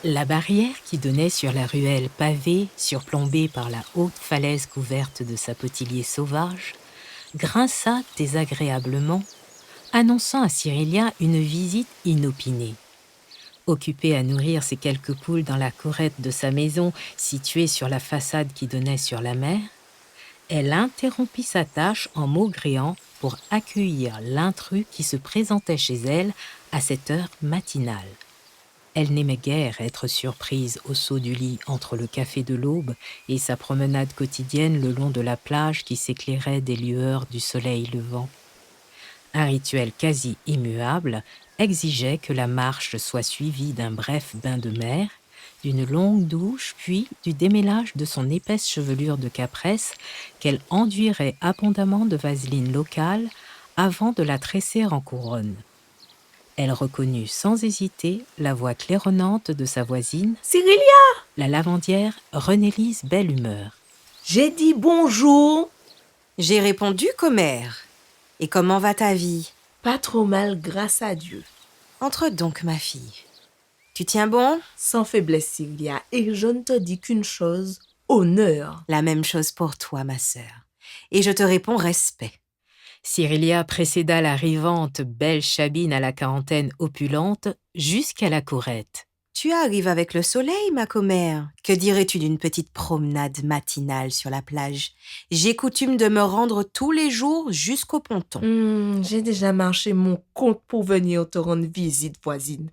La barrière qui donnait sur la ruelle pavée, surplombée par la haute falaise couverte de sapotilliers sauvages, grinça désagréablement, annonçant à Cyrilia une visite inopinée. Occupée à nourrir ses quelques poules dans la courette de sa maison située sur la façade qui donnait sur la mer, elle interrompit sa tâche en maugréant pour accueillir l'intrus qui se présentait chez elle à cette heure matinale. Elle n'aimait guère être surprise au saut du lit entre le café de l'aube et sa promenade quotidienne le long de la plage qui s'éclairait des lueurs du soleil levant. Un rituel quasi immuable exigeait que la marche soit suivie d'un bref bain de mer, d'une longue douche, puis du démêlage de son épaisse chevelure de capresse qu'elle enduirait abondamment de vaseline locale avant de la tresser en couronne. Elle reconnut sans hésiter la voix claironnante de sa voisine, Cyrilia, la lavandière Renélise Belle-Humeur. j'ai dit bonjour. J'ai répondu commère. Et comment va ta vie? Pas trop mal, grâce à Dieu. Entre donc, ma fille. Tu tiens bon? Sans faiblesse, Cyrilia, et je ne te dis qu'une chose, honneur. La même chose pour toi, ma sœur. Et je te réponds respect. Cyrilia précéda l'arrivante belle chabine à la quarantaine opulente jusqu'à la courette. Tu arrives avec le soleil, ma commère. Que dirais-tu d'une petite promenade matinale sur la plage? J'ai coutume de me rendre tous les jours jusqu'au ponton. J'ai déjà marché mon compte pour venir te rendre visite, voisine.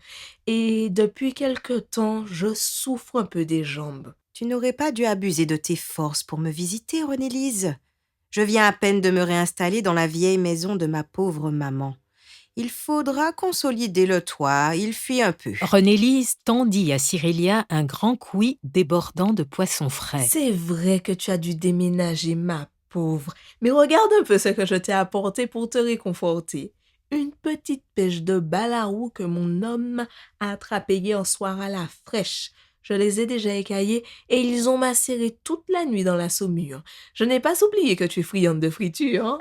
Et depuis quelque temps, je souffre un peu des jambes. Tu n'aurais pas dû abuser de tes forces pour me visiter, Renélise. Je viens à peine de me réinstaller dans la vieille maison de ma pauvre maman. Il faudra consolider le toit, il fuit un peu. Renélise tendit à Cyrilia un grand coulis débordant de poissons frais. C'est vrai que tu as dû déménager, ma pauvre. Mais regarde un peu ce que je t'ai apporté pour te réconforter. Une petite pêche de balarou que mon homme a attrapée hier soir à la fraîche. Je les ai déjà écaillés et ils ont macéré toute la nuit dans la saumure. Je n'ai pas oublié que tu es friande de friture, hein?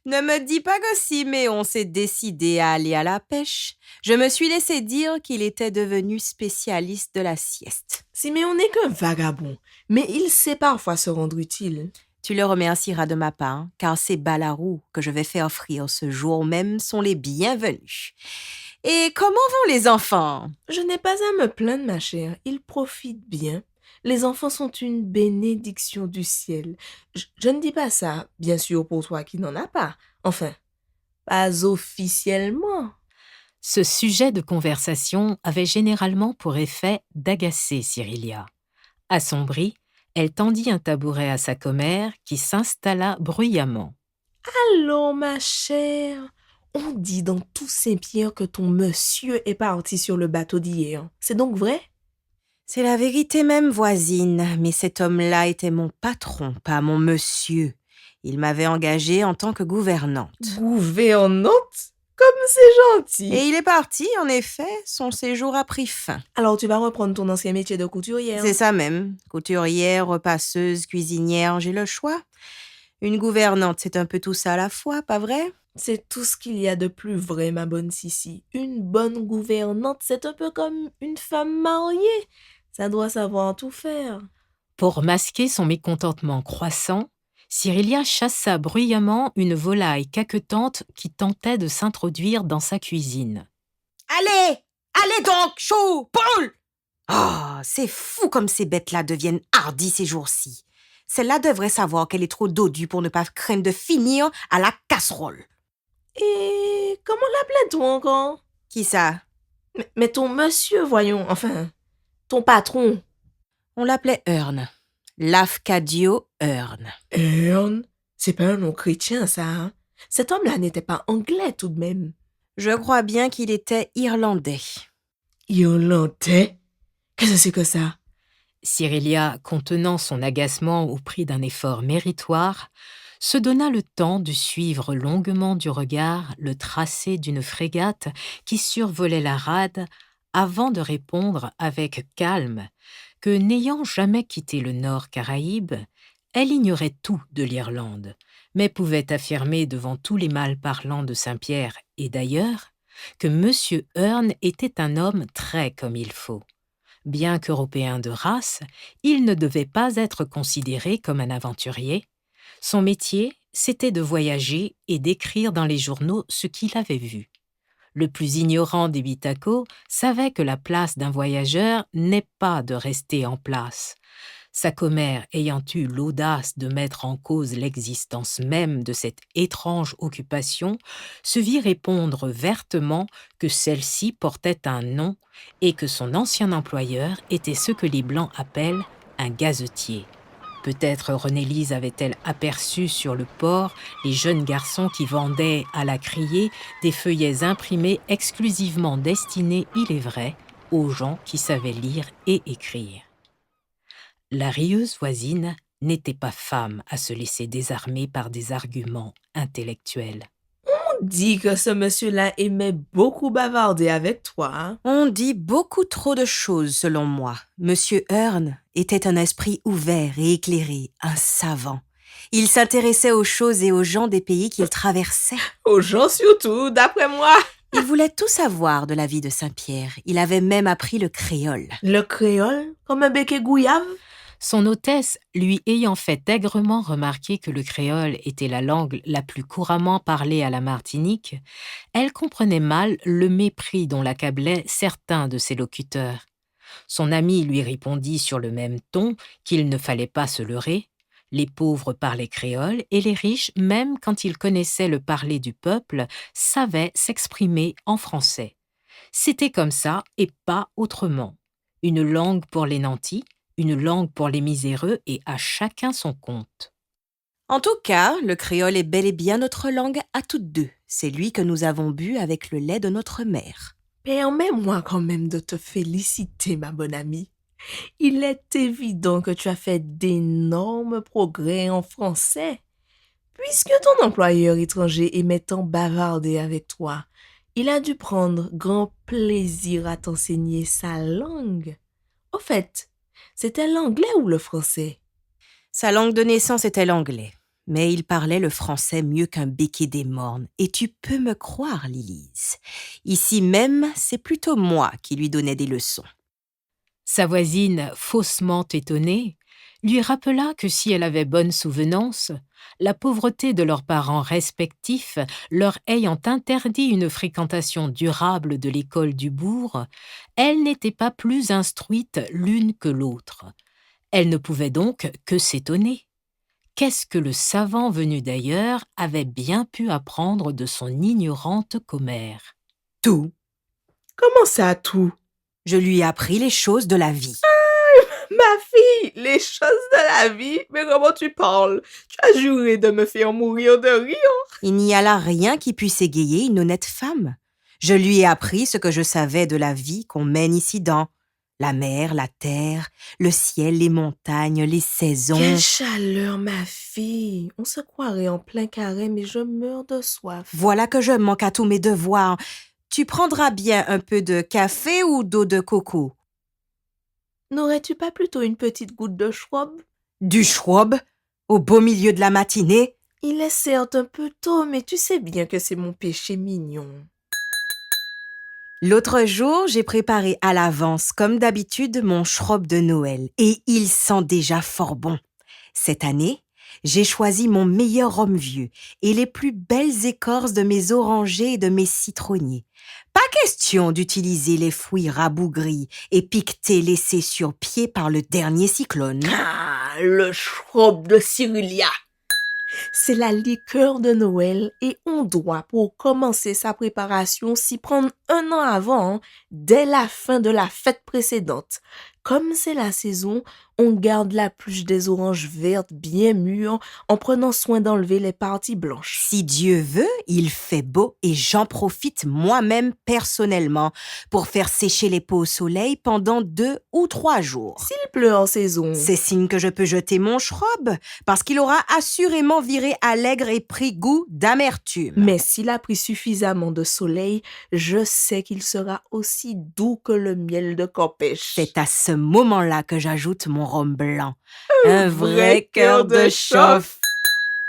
Ne me dis pas que Siméon s'est décidé à aller à la pêche. Je me suis laissé dire qu'il était devenu spécialiste de la sieste. Siméon n'est qu'un vagabond, mais il sait parfois se rendre utile. Tu le remercieras de ma part, car ces balarous que je vais faire offrir ce jour même sont les bienvenus. Et comment vont les enfants? Je n'ai pas à me plaindre, ma chère. Ils profitent bien. Les enfants sont une bénédiction du ciel. Je ne dis pas ça, bien sûr, pour toi qui n'en as pas. Enfin, pas officiellement. Ce sujet de conversation avait généralement pour effet d'agacer Cyrilia. Assombrie, elle tendit un tabouret à sa commère qui s'installa bruyamment. Allô, ma chère. On dit dans tout Saint-Pierre que ton monsieur est parti sur le bateau d'hier. C'est donc vrai? C'est la vérité même, voisine, mais cet homme-là était mon patron, pas mon monsieur. Il m'avait engagée en tant que gouvernante. Gouvernante? Comme c'est gentil. Et il est parti, en effet, son séjour a pris fin. Alors tu vas reprendre ton ancien métier de couturière. C'est ça même, couturière, repasseuse, cuisinière, j'ai le choix. Une gouvernante, c'est un peu tout ça à la fois, pas vrai? C'est tout ce qu'il y a de plus vrai, ma bonne Sissi. Une bonne gouvernante, c'est un peu comme une femme mariée. Ça doit savoir tout faire. Pour masquer son mécontentement croissant, Cyrilia chassa bruyamment une volaille caquetante qui tentait de s'introduire dans sa cuisine. Allez, allez donc, chou, poule! Oh, c'est fou comme ces bêtes-là deviennent hardies ces jours-ci. Celle-là devrait savoir qu'elle est trop dodue pour ne pas craindre de finir à la casserole. Et comment l'appelais-tu encore? Qui ça? Mais ton monsieur, voyons, enfin, ton patron. On l'appelait Hearn. Lafcadio Hearn. Ern? C'est pas un nom chrétien, ça, hein? Cet homme-là n'était pas anglais tout de même. Je crois bien qu'il était irlandais. Irlandais? Qu'est-ce que c'est que ça? Cyrilia, contenant son agacement au prix d'un effort méritoire, se donna le temps de suivre longuement du regard le tracé d'une frégate qui survolait la rade avant de répondre avec calme que, n'ayant jamais quitté le Nord Caraïbe, elle ignorait tout de l'Irlande, mais pouvait affirmer devant tous les mâles parlants de Saint-Pierre et d'ailleurs que M. Hearn était un homme très comme il faut. Bien qu'européen de race, il ne devait pas être considéré comme un aventurier. Son métier, c'était de voyager et d'écrire dans les journaux ce qu'il avait vu. Le plus ignorant des Bitako savait que la place d'un voyageur n'est pas de rester en place. Sa commère ayant eu l'audace de mettre en cause l'existence même de cette étrange occupation, se vit répondre vertement que celle-ci portait un nom et que son ancien employeur était ce que les Blancs appellent un gazetier. Peut-être René-Lise avait-elle aperçu sur le port les jeunes garçons qui vendaient à la criée des feuillets imprimés exclusivement destinés, il est vrai, aux gens qui savaient lire et écrire. La rieuse voisine n'était pas femme à se laisser désarmer par des arguments intellectuels. On dit que ce monsieur-là aimait beaucoup bavarder avec toi, hein? On dit beaucoup trop de choses, selon moi. Monsieur Hearn était un esprit ouvert et éclairé, un savant. Il s'intéressait aux choses et aux gens des pays qu'il traversait. Aux gens surtout, d'après moi. Il voulait tout savoir de la vie de Saint-Pierre. Il avait même appris le créole. Le créole, comme un béquet gouillave? Son hôtesse lui ayant fait aigrement remarquer que le créole était la langue la plus couramment parlée à la Martinique, elle comprenait mal le mépris dont l'accablaient certains de ses locuteurs. Son ami lui répondit sur le même ton qu'il ne fallait pas se leurrer. Les pauvres parlaient créole et les riches, même quand ils connaissaient le parler du peuple, savaient s'exprimer en français. C'était comme ça et pas autrement. Une langue pour les nantis, une langue pour les miséreux et à chacun son compte. En tout cas, le créole est bel et bien notre langue à toutes deux. C'est lui que nous avons bu avec le lait de notre mère. Permets-moi quand même de te féliciter, ma bonne amie. Il est évident que tu as fait d'énormes progrès en français. Puisque ton employeur étranger aimait tant bavarder avec toi, il a dû prendre grand plaisir à t'enseigner sa langue. Au fait, c'était l'anglais ou le français? Sa langue de naissance était l'anglais, mais il parlait le français mieux qu'un béquet des mornes. Et tu peux me croire, Lilise. Ici même, c'est plutôt moi qui lui donnais des leçons. Sa voisine, faussement étonnée, lui rappela que si elle avait bonne souvenance, la pauvreté de leurs parents respectifs leur ayant interdit une fréquentation durable de l'école du bourg, elle n'était pas plus instruite l'une que l'autre. Elle ne pouvait donc que s'étonner. Qu'est-ce que le savant venu d'ailleurs avait bien pu apprendre de son ignorante commère? Tout. Comment ça, tout? Je lui ai appris les choses de la vie. Ma fille, les choses de la vie? Mais comment tu parles? Tu as juré de me faire mourir de rire. Il n'y a là rien qui puisse égayer une honnête femme. Je lui ai appris ce que je savais de la vie qu'on mène ici dans la mer, la terre, le ciel, les montagnes, les saisons. Quelle chaleur, ma fille. On se croirait en plein carême mais je meurs de soif. Voilà que je manque à tous mes devoirs. Tu prendras bien un peu de café ou d'eau de coco? N'aurais-tu pas plutôt une petite goutte de schwab? Du schwab? Au beau milieu de la matinée? Il est certes un peu tôt, mais tu sais bien que c'est mon péché mignon. L'autre jour, j'ai préparé à l'avance, comme d'habitude, mon schrob de Noël et il sent déjà fort bon. Cette année, j'ai choisi mon meilleur rhum vieux et les plus belles écorces de mes orangers et de mes citronniers. Pas question d'utiliser les fruits rabougris et piquetés laissés sur pied par le dernier cyclone. Ah, le schwab de Cyrilia. C'est la liqueur de Noël et on doit, pour commencer sa préparation, s'y prendre un an avant, hein, dès la fin de la fête précédente. Comme c'est la saison, on garde la pluche des oranges vertes bien mûres en prenant soin d'enlever les parties blanches. Si Dieu veut, il fait beau et j'en profite moi-même personnellement pour faire sécher les peaux au soleil pendant 2 ou 3 jours. S'il pleut en saison, C'est signe que je peux jeter mon schrob, parce qu'il aura assurément viré allègre et pris goût d'amertume. mais s'il a pris suffisamment de soleil, je sais qu'il sera aussi doux que le miel de Campèche. C'est à ce moment-là que j'ajoute mon rhum blanc. Un vrai cœur de chauffe.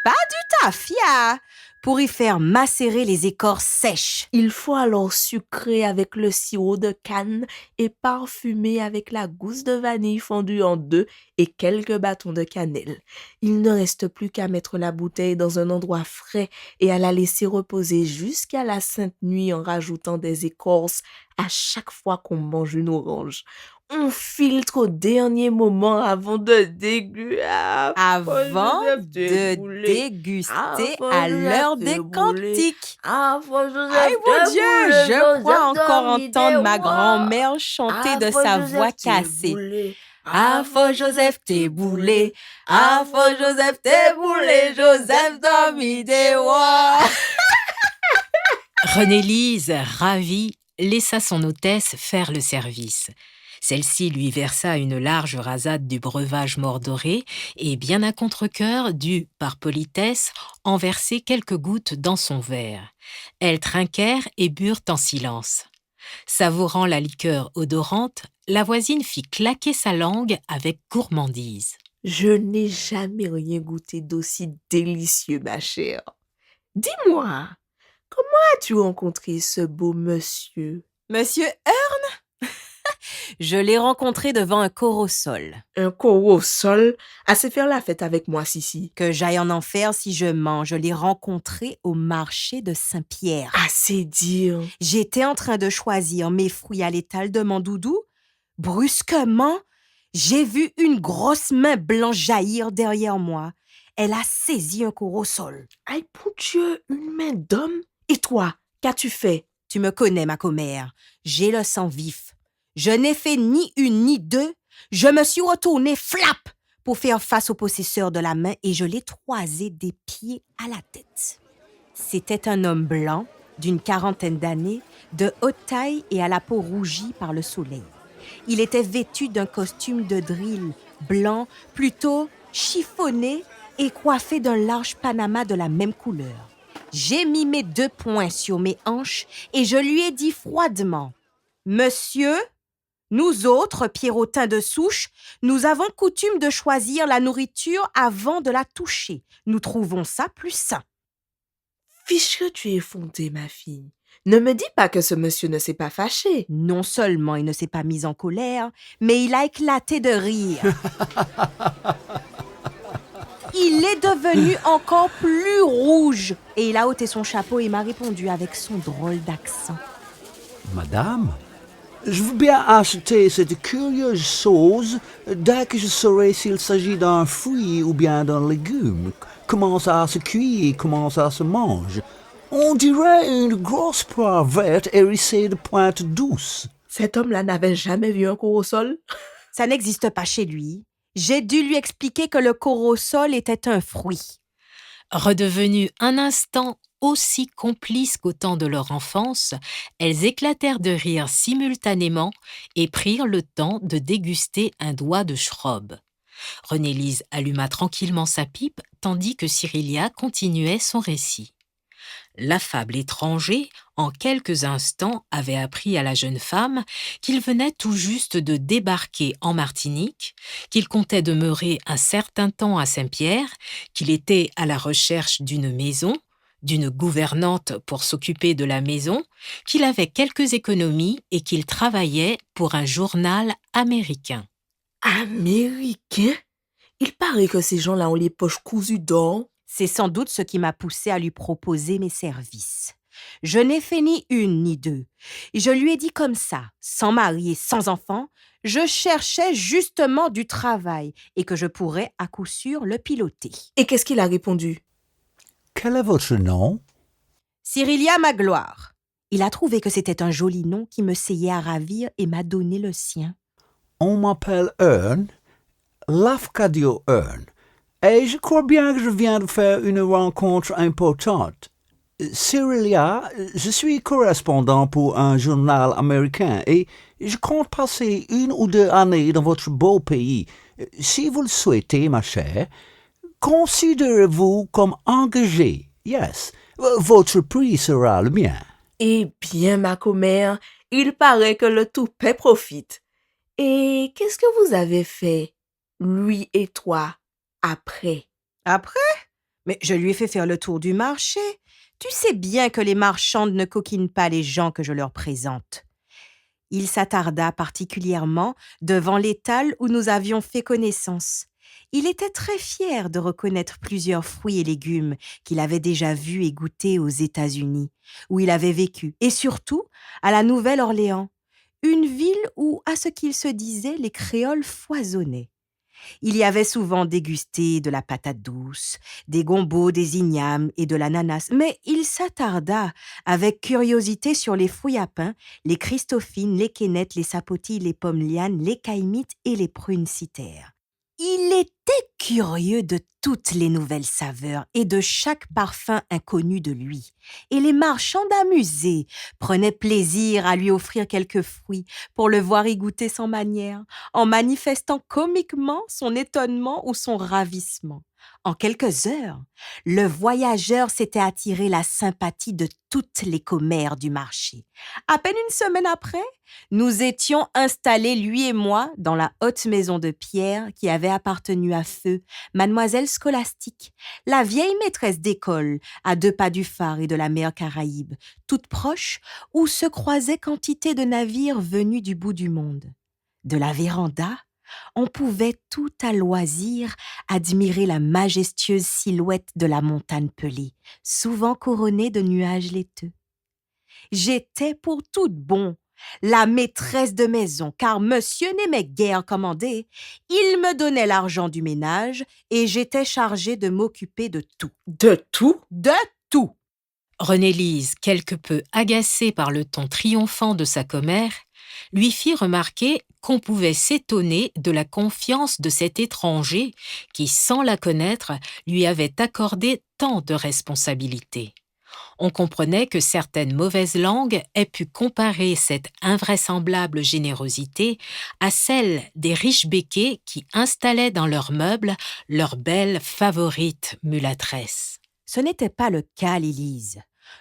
pas du tafia pour y faire macérer les écorces sèches. Il faut alors sucrer avec le sirop de canne et parfumer avec la gousse de vanille fondue en deux et quelques bâtons de cannelle. Il ne reste plus qu'à mettre la bouteille dans un endroit frais et à la laisser reposer jusqu'à la sainte nuit en rajoutant des écorces à chaque fois qu'on mange une orange. On filtre au dernier moment avant de déguster. Avant de déguster à l'heure des cantiques. Aïe, mon Dieu, je crois encore entendre ma grand-mère chanter de sa voix cassée. Afo Joseph t'es boulé, Afo Joseph t'es boulé, Joseph dormi des rois. René-Lise, ravie, laissa son hôtesse faire le service. Celle-ci lui versa une large rasade du breuvage mordoré et, bien à contre-cœur, dut, par politesse, en verser quelques gouttes dans son verre. Elles trinquèrent et burent en silence. Savourant la liqueur odorante, la voisine fit claquer sa langue avec gourmandise. Je n'ai jamais rien goûté d'aussi délicieux, ma chère. Dis-moi, comment as-tu rencontré ce beau monsieur? Monsieur Hearn? Je l'ai rencontré devant un corosol. Un corosol? Assez faire la fête avec moi, Sissi. Que j'aille en enfer si je mens. Je l'ai rencontré au marché de Saint-Pierre. Assez dire. J'étais en train de choisir mes fruits à l'étal de mon doudou. Brusquement, j'ai vu une grosse main blanche jaillir derrière moi. Elle a saisi un corosol. Aïe, pour Dieu, une main d'homme? Et toi, qu'as-tu fait? Tu me connais, ma commère. J'ai le sang vif. Je n'ai fait ni une ni deux. Je me suis retournée flap pour faire face au possesseur de la main et je l'ai toisé des pieds à la tête. C'était un homme blanc, d'une 40aine d'années, de haute taille et à la peau rougie par le soleil. Il était vêtu d'un costume de drill blanc, plutôt chiffonné et coiffé d'un large panama de la même couleur. J'ai mis mes 2 poings sur mes hanches et je lui ai dit froidement « Monsieur, nous autres, Pierrotins de souche, nous avons coutume de choisir la nourriture avant de la toucher. Nous trouvons ça plus sain. » Fiche que tu es fondée, ma fille. Ne me dis pas que ce monsieur ne s'est pas fâché. Non seulement il ne s'est pas mis en colère, mais il a éclaté de rire. Il est devenu encore plus rouge et il a ôté son chapeau et m'a répondu avec son drôle d'accent. Madame, je veux bien acheter cette curieuse sauce dès que je saurai s'il s'agit d'un fruit ou bien d'un légume. Comment ça se cuit et comment ça se mange. On dirait une grosse poire verte hérissée de pointes douces. Cet homme-là n'avait jamais vu un corosol? Ça n'existe pas chez lui. J'ai dû lui expliquer que le corosol était un fruit. Redevenues un instant aussi complices qu'au temps de leur enfance, elles éclatèrent de rire simultanément et prirent le temps de déguster un doigt de schrob. René-Lise alluma tranquillement sa pipe tandis que Cyrilia continuait son récit. L'affable étranger, en quelques instants, avait appris à la jeune femme qu'il venait tout juste de débarquer en Martinique, qu'il comptait demeurer un certain temps à Saint-Pierre, qu'il était à la recherche d'une maison, d'une gouvernante pour s'occuper de la maison, qu'il avait quelques économies et qu'il travaillait pour un journal américain. Américain? Il paraît que ces gens-là ont les poches cousues d'or. C'est sans doute ce qui m'a poussé à lui proposer mes services. Je n'ai fait ni une ni deux. Je lui ai dit comme ça, sans mari et sans enfant, je cherchais justement du travail et que je pourrais à coup sûr le piloter. Et qu'est-ce qu'il a répondu? Quel est votre nom? Cyrilia Magloire. Il a trouvé que c'était un joli nom qui me seyait à ravir et m'a donné le sien. On m'appelle Hearn, Lafcadio Hearn. Et je crois bien que je viens de faire une rencontre importante. Cyrilia, je suis correspondant pour un journal américain et je compte passer 1 ou 2 années dans votre beau pays. Si vous le souhaitez, ma chère, considérez-vous comme engagé. Yes, votre prix sera le mien. Eh bien, ma commère, il paraît que le toupet profite. Et qu'est-ce que vous avez fait, lui et toi, après? Après? Mais je lui ai fait faire le tour du marché. Tu sais bien que les marchandes ne coquinent pas les gens que je leur présente. Il s'attarda particulièrement devant l'étal où nous avions fait connaissance. Il était très fier de reconnaître plusieurs fruits et légumes qu'il avait déjà vus et goûtés aux États-Unis, où il avait vécu, et surtout à la Nouvelle-Orléans, une ville où, à ce qu'il se disait, les créoles foisonnaient. Il y avait souvent dégusté de la patate douce, des gombos, des ignames et de l'ananas, mais il s'attarda avec curiosité sur les fruits à pain, les christophines, les quénettes, les sapotilles, les pommes lianes, les caïmites et les prunes citères. Il était curieux de toutes les nouvelles saveurs et de chaque parfum inconnu de lui. Et les marchands amusés prenaient plaisir à lui offrir quelques fruits pour le voir y goûter sans manière, en manifestant comiquement son étonnement ou son ravissement. En quelques heures, le voyageur s'était attiré la sympathie de toutes les commères du marché. À peine une semaine après, nous étions installés, lui et moi, dans la haute maison de pierre qui avait appartenu à feu Mademoiselle Scolastique, la vieille maîtresse d'école à 2 pas du phare et de la mer Caraïbe, toute proche où se croisaient quantité de navires venus du bout du monde. De la véranda, on pouvait tout à loisir admirer la majestueuse silhouette de la montagne pelée, souvent couronnée de nuages laiteux. J'étais pour toute bon la maîtresse de maison, car monsieur n'aimait guère commander. Il me donnait l'argent du ménage et j'étais chargée de m'occuper de tout. De tout? De tout! René-Lise, quelque peu agacée par le ton triomphant de sa commère, lui fit remarquer qu'on pouvait s'étonner de la confiance de cet étranger qui, sans la connaître, lui avait accordé tant de responsabilités. On comprenait que certaines mauvaises langues aient pu comparer cette invraisemblable générosité à celle des riches béquets qui installaient dans leurs meubles leur belle favorite mulâtresse. Ce n'était pas le cas, Lélise.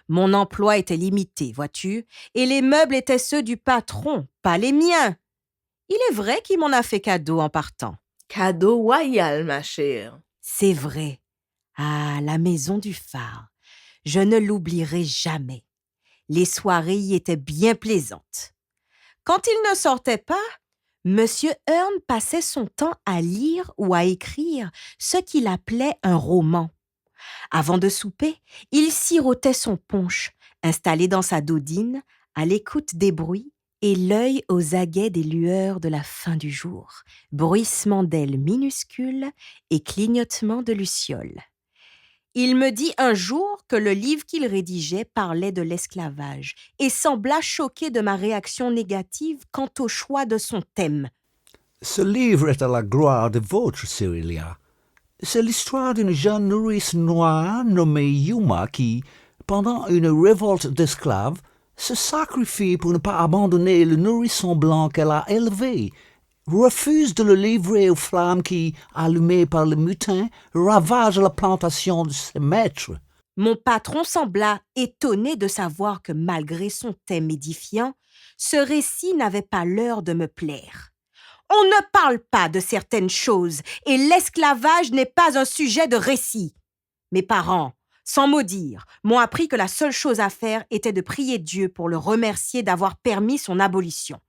Mon emploi était limité, vois-tu, et les meubles étaient ceux du patron, pas les miens. Il est vrai qu'il m'en a fait cadeau en partant. Cadeau royal, ma chère. C'est vrai. Ah, la maison du phare. Je ne l'oublierai jamais. Les soirées y étaient bien plaisantes. Quand il ne sortait pas, Monsieur Hearn passait son temps à lire ou à écrire ce qu'il appelait un roman. Avant de souper, il sirotait son punch, installé dans sa dodine, à l'écoute des bruits et l'œil aux aguets des lueurs de la fin du jour, bruissement d'ailes minuscules et clignotement de lucioles. Il me dit un jour que le livre qu'il rédigeait parlait de l'esclavage et sembla choqué de ma réaction négative quant au choix de son thème. Ce livre est à la gloire de votre Cérélia. C'est l'histoire d'une jeune nourrice noire nommée Yuma qui, pendant une révolte d'esclaves, se sacrifie pour ne pas abandonner le nourrisson blanc qu'elle a élevé, refuse de le livrer aux flammes qui, allumées par le mutin, ravagent la plantation de ses maîtres. Mon patron sembla étonné de savoir que malgré son thème édifiant, ce récit n'avait pas l'heure de me plaire. On ne parle pas de certaines choses et l'esclavage n'est pas un sujet de récit. Mes parents, sans mot dire, m'ont appris que la seule chose à faire était de prier Dieu pour le remercier d'avoir permis son abolition.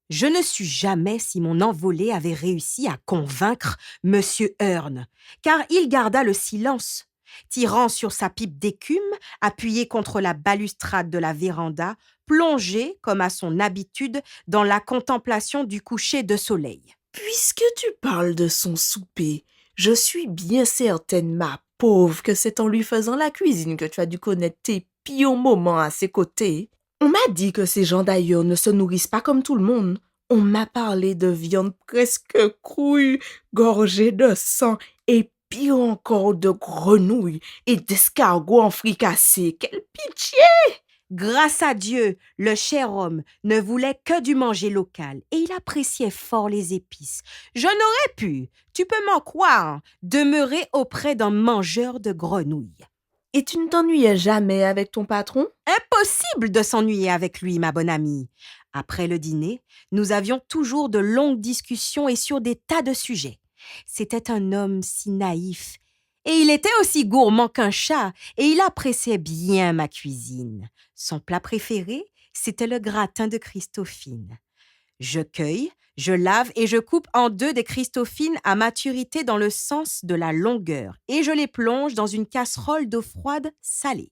Je ne sus jamais si mon envolée avait réussi à convaincre Monsieur Hearn, car il garda le silence, tirant sur sa pipe d'écume, appuyé contre la balustrade de la véranda, plongé, comme à son habitude, dans la contemplation du coucher de soleil. Puisque tu parles de son souper, je suis bien certaine, ma pauvre, que c'est en lui faisant la cuisine que tu as dû connaître tes pires moments à ses côtés. On m'a dit que ces gens d'ailleurs ne se nourrissent pas comme tout le monde. On m'a parlé de viande presque crue, gorgée de sang, et pire encore de grenouilles et d'escargots en fricassé. Quelle pitié! Grâce à Dieu, le cher homme ne voulait que du manger local et il appréciait fort les épices. Je n'aurais pu, tu peux m'en croire, demeurer auprès d'un mangeur de grenouilles. Et tu ne t'ennuyais jamais avec ton patron? Impossible de s'ennuyer avec lui, ma bonne amie. Après le dîner, nous avions toujours de longues discussions et sur des tas de sujets. C'était un homme si naïf Et il était aussi gourmand qu'un chat, et il appréciait bien ma cuisine. Son plat préféré, c'était le gratin de Christophine. Je cueille, je lave et je coupe en deux des Christophines à maturité dans le sens de la longueur, et je les plonge dans une casserole d'eau froide salée.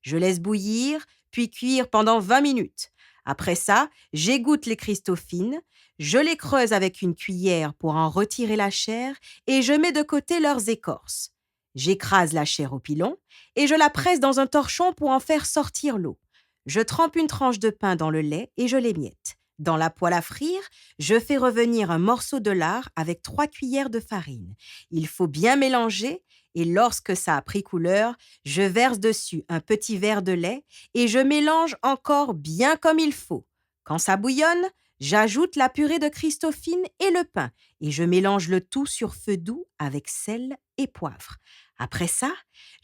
Je laisse bouillir, puis cuire pendant 20 minutes. Après ça, j'égoutte les Christophines, je les creuse avec une cuillère pour en retirer la chair et je mets de côté leurs écorces. J'écrase la chair au pilon et je la presse dans un torchon pour en faire sortir l'eau. Je trempe une tranche de pain dans le lait et je l'émiette. Dans la poêle à frire, je fais revenir un morceau de lard avec 3 cuillères de farine. Il faut bien mélanger et lorsque ça a pris couleur, je verse dessus un petit verre de lait et je mélange encore bien comme il faut. Quand ça bouillonne, j'ajoute la purée de Christophine et le pain et je mélange le tout sur feu doux avec sel et poivre. Après ça,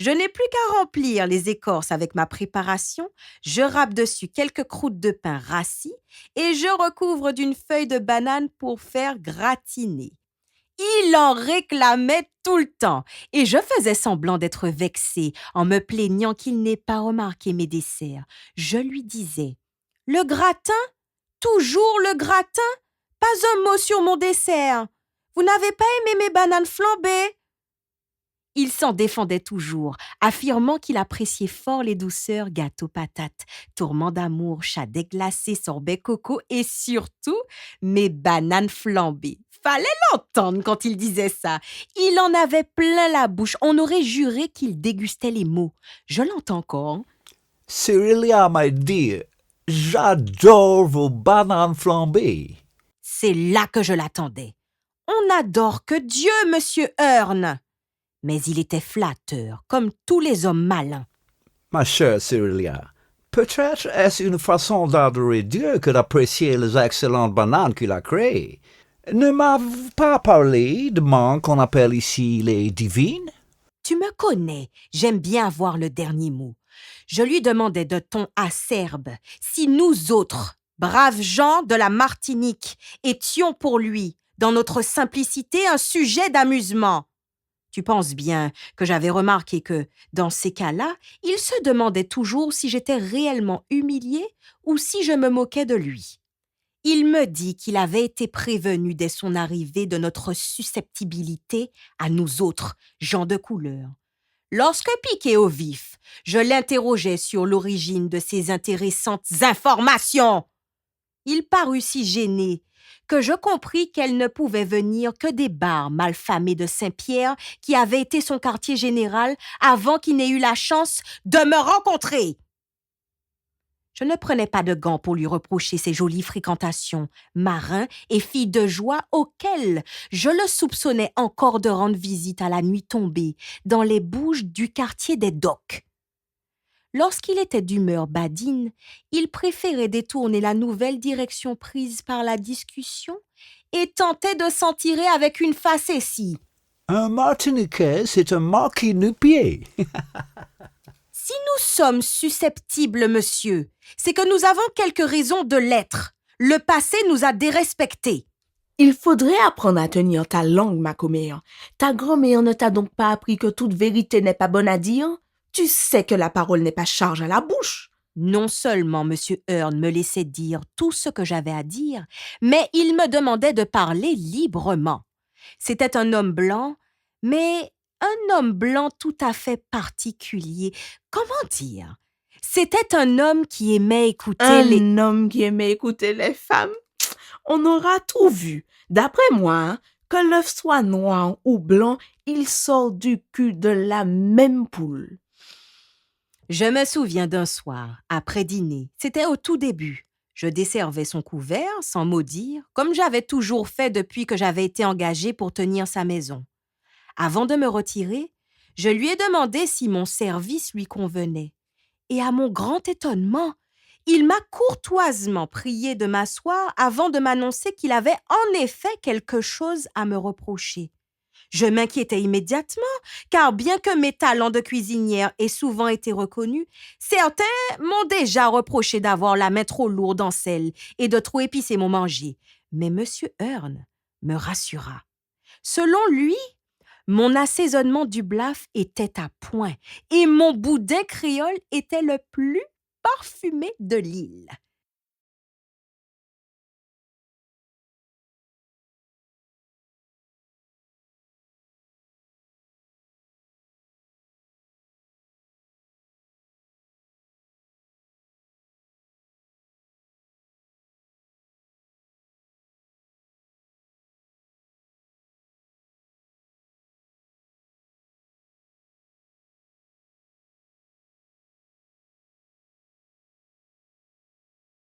je n'ai plus qu'à remplir les écorces avec ma préparation, je râpe dessus quelques croûtes de pain rassis et je recouvre d'une feuille de banane pour faire gratiner. Il en réclamait tout le temps et je faisais semblant d'être vexée en me plaignant qu'il n'ait pas remarqué mes desserts. Je lui disais « Le gratin? Toujours le gratin? Pas un mot sur mon dessert. Vous n'avez pas aimé mes bananes flambées? » Il s'en défendait toujours, affirmant qu'il appréciait fort les douceurs gâteaux patates, tourments d'amour, chadets glacés, sorbet coco et surtout mes bananes flambées. Fallait l'entendre quand il disait ça. Il en avait plein la bouche. On aurait juré qu'il dégustait les mots. Je l'entends encore. Cyrilia, my dear, j'adore vos bananes flambées. C'est là que je l'attendais. On n'adore que Dieu, monsieur Hearn. Mais il était flatteur, comme tous les hommes malins. Ma chère Cyrilia, peut-être est-ce une façon d'adorer Dieu que d'apprécier les excellentes bananes qu'il a créées. Ne m'avez-vous pas parlé de manques qu'on appelle ici les divines? Tu me connais, j'aime bien avoir le dernier mot. Je lui demandais de ton acerbe si nous autres, braves gens de la Martinique, étions pour lui, dans notre simplicité, un sujet d'amusement. Tu penses bien que j'avais remarqué que, dans ces cas-là, il se demandait toujours si j'étais réellement humiliée ou si je me moquais de lui. Il me dit qu'il avait été prévenu dès son arrivée de notre susceptibilité à nous autres, gens de couleur. Lorsque piqué au vif, je l'interrogeais sur l'origine de ces intéressantes informations. Il parut si gêné que je compris qu'elle ne pouvait venir que des bars malfamés de Saint-Pierre qui avaient été son quartier général avant qu'il n'ait eu la chance de me rencontrer. Je ne prenais pas de gants pour lui reprocher ses jolies fréquentations, marin et fille de joie auxquelles je le soupçonnais encore de rendre visite à la nuit tombée dans les bouges du quartier des Docks. Lorsqu'il était d'humeur badine, il préférait détourner la nouvelle direction prise par la discussion et tentait de s'en tirer avec une facétie. Un Martiniquais, c'est un marquis nu-pied. Si nous sommes susceptibles, monsieur, c'est que nous avons quelques raisons de l'être. Le passé nous a dérespectés. Il faudrait apprendre à tenir ta langue, ma commère. Ta grand-mère ne t'a donc pas appris que toute vérité n'est pas bonne à dire? Tu sais que la parole n'est pas charge à la bouche. Non seulement M. Hearn me laissait dire tout ce que j'avais à dire, mais il me demandait de parler librement. C'était un homme blanc, mais un homme blanc tout à fait particulier. Comment dire? C'était un homme qui aimait écouter Un homme qui aimait écouter les femmes. On aura tout vu. D'après moi, hein, que l'œuf soit noir ou blanc, il sort du cul de la même poule. Je me souviens d'un soir, après dîner, c'était au tout début. Je desservais son couvert, sans mot dire, comme j'avais toujours fait depuis que j'avais été engagée pour tenir sa maison. Avant de me retirer, je lui ai demandé si mon service lui convenait. Et à mon grand étonnement, il m'a courtoisement prié de m'asseoir avant de m'annoncer qu'il avait en effet quelque chose à me reprocher. Je m'inquiétais immédiatement, car bien que mes talents de cuisinière aient souvent été reconnus, certains m'ont déjà reproché d'avoir la main trop lourde en sel et de trop épicer mon manger. Mais M. Hearn me rassura. Selon lui, Mon assaisonnement du Blaf était à point et mon boudin créole était le plus parfumé de l'île.